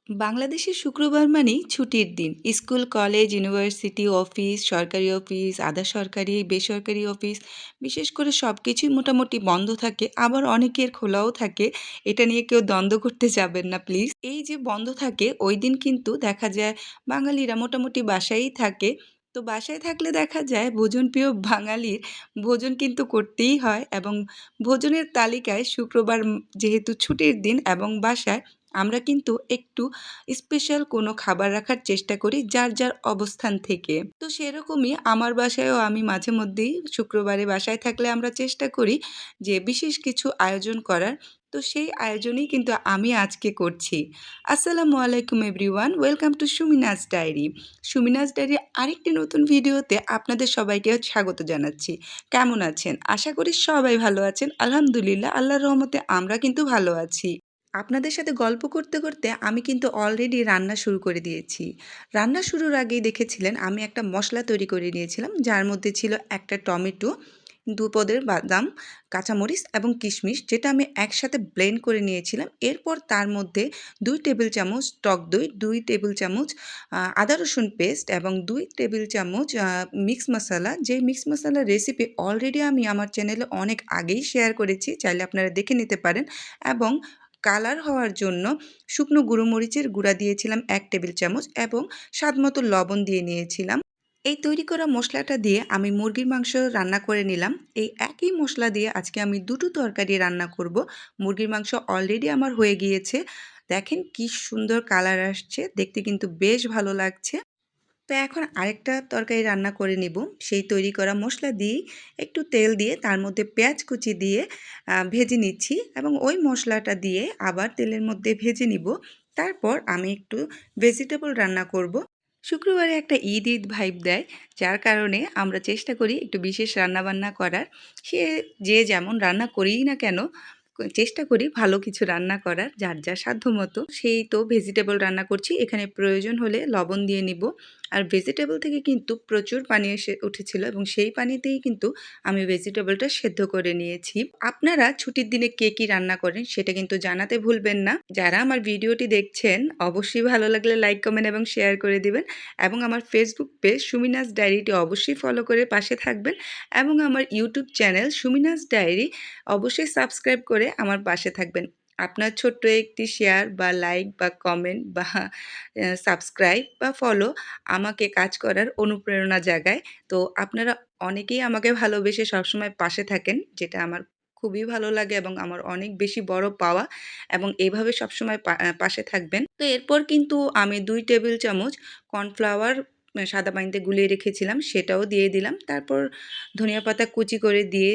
বাংলাদেশে শুক্রবার মানেই ছুটির দিন। স্কুল, কলেজ, ইউনিভার্সিটি, অফিস, সরকারি অফিস, আধা সরকারি, বেসরকারি অফিস, বিশেষ করে সবকিছুই মোটামুটি বন্ধ থাকে। আবার অনেকের খোলাও থাকে। এটা নিয়ে কেউ দ্বন্দ্ব করতে যাবেন না প্লিজ। এই যে বন্ধ থাকে ওইদিন কিন্তু দেখা যায় বাঙালিরা মোটামুটি বাসায়ই থাকে। তো বাসায় থাকলে দেখা যায় ভোজনপ্রিয় বাঙালির ভোজন কিন্তু করতেই হয় এবং ভোজনের তালিকায় শুক্রবার যেহেতু ছুটির দিন এবং বাসায় আমরা কিন্তু একটু স্পেশাল কোনো খাবার রাখার চেষ্টা করি যার যার অবস্থান থেকে। তো সেরকমই আমার বাসায়ও আমি মাঝে মধ্যেই শুক্রবারে বাসায় থাকলে আমরা চেষ্টা করি যে বিশেষ কিছু আয়োজন করার। তো সেই আয়োজনই কিন্তু আমি আজকে করছি। আসসালামু আলাইকুম এভরিওয়ান, ওয়েলকাম টু সুমিনাজ ডায়েরি। সুমিনাজ ডায়েরির আরেকটি নতুন ভিডিওতে আপনাদের সবাইকে স্বাগত জানাচ্ছি। কেমন আছেন? আশা করি সবাই ভালো আছেন। আলহামদুলিল্লাহ, আল্লাহর রহমতে আমরা কিন্তু ভালো আছি। আপনাদের সাথে গল্প করতে করতে আমি কিন্তু অলরেডি রান্না শুরু করে দিয়েছি। রান্না শুরুর আগেই দেখেছিলেন আমি একটা মশলা তৈরি করে নিয়েছিলাম, যার মধ্যে ছিল একটা টমেটো, ২ পদের বাদাম, কাঁচামরিচ এবং কিশমিশ, যেটা আমি একসাথে ব্লেন্ড করে নিয়েছিলাম। এরপর তার মধ্যে ২ টেবিল চামচ টক দই, ২ টেবিল চামচ আদা রসুন পেস্ট এবং ২ টেবিল চামচ মিক্স মশলা। যেই মিক্স মশলার রেসিপি অলরেডি আমি আমার চ্যানেলে অনেক আগেই শেয়ার করেছি, চাইলে আপনারা দেখে নিতে পারেন। এবং কালার হওয়ার জন্য শুকনো গুঁড়োমরিচের গুঁড়া দিয়েছিলাম ১ টেবিল চামচ এবং স্বাদমতো লবণ দিয়ে নিয়েছিলাম। এই তৈরি করা মশলাটা দিয়ে আমি মুরগির মাংস রান্না করে নিলাম। এই একই মশলা দিয়ে আজকে আমি দুটো তরকারি রান্না করব। মুরগির মাংস অলরেডি আমার হয়ে গিয়েছে। দেখেন কি সুন্দর কালার আসছে, দেখতে কিন্তু বেশ ভালো লাগছে। তো এখন আরেকটা তরকারি রান্না করে নিব। সেই তৈরি করা মশলা দিয়েই একটু তেল দিয়ে তার মধ্যে পেঁয়াজ কুচি দিয়ে ভেজে নিচ্ছি এবং ওই মশলাটা দিয়ে আবার তেলের মধ্যে ভেজে নিব। তারপর আমি একটু ভেজিটেবল রান্না করব। শুক্রবারে একটা ঈদ ঈদ ভাইব দেয়, যার কারণে আমরা চেষ্টা করি একটু বিশেষ রান্নাবান্না করার। সে যে যেমন রান্না করিই না কেন, চেষ্টা করি ভালো কিছু রান্না করার যার যার সাধ্যমতো। সেই তো ভেজিটেবল রান্না করছি, এখানে প্রয়োজন হলে লবণ দিয়ে নিব। আর ভেজিটেবল থেকে কিন্তু প্রচুর পানি এসে উঠেছিল এবং সেই পানিতেই কিন্তু আমি ভেজিটেবলটা সেদ্ধ করে নিয়েছি। আপনারা ছুটির দিনে কে কী রান্না করেন সেটা কিন্তু জানাতে ভুলবেন না। যারা আমার ভিডিওটি দেখছেন অবশ্যই ভালো লাগলে লাইক, কমেন্ট এবং শেয়ার করে দিবেন এবং আমার ফেসবুক পেজ সুমিনাজ ডায়েরিটি অবশ্যই ফলো করে পাশে থাকবেন এবং আমার ইউটিউব চ্যানেল সুমিনাজ ডায়েরি অবশ্যই সাবস্ক্রাইব করে আমার পাশে থাকবেন। আপনার ছোট্ট একটি শেয়ার বা লাইক বা কমেন্ট বা সাবস্ক্রাইব বা ফলো আমাকে কাজ করার অনুপ্রেরণা জাগায়। তো আপনারা অনেকেই আমাকে ভালোবেসে সবসময় পাশে থাকেন, যেটা আমার খুবই ভালো লাগে এবং আমার অনেক বেশি বড় পাওয়া। এবং এভাবে সবসময় পাশে থাকবেন। তো এরপর কিন্তু আমি ২ টেবিল চামচ কর্নফ্লাওয়ার সাদা পানিতে গুলিয়ে রেখেছিলাম, সেটাও দিয়ে দিলাম। তারপর ধনিয়া পাতা কুচি করে দিয়ে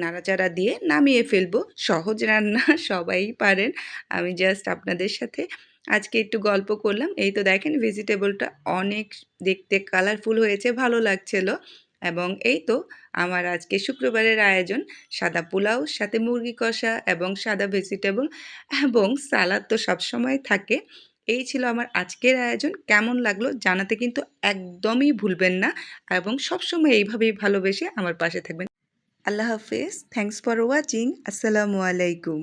নাড়াচাড়া দিয়ে নামিয়ে ফেলবো। সহজ রান্না, সবাই পারেন। আমি জাস্ট আপনাদের সাথে আজকে একটু গল্প করলাম। এই তো দেখেন ভেজিটেবলটা অনেক দেখতে কালারফুল হয়েছে, ভালো লাগছিল। এবং এই তো আমার আজকে শুক্রবারের আয়োজন সাদা পোলাও, সাথে মুরগি কষা এবং সাদা ভেজিটেবল এবং সালাদ তো সবসময় থাকে। এই ছিল আমার আজকের আয়োজন। কেমন লাগলো জানাতে কিন্তু একদমই ভুলবেন না এবং সবসময় এইভাবেই ভালোবেসে আমার পাশে থাকবেন। আল্লাহ হাফেজ। Thanks for watching. আসসালামু আলাইকুম।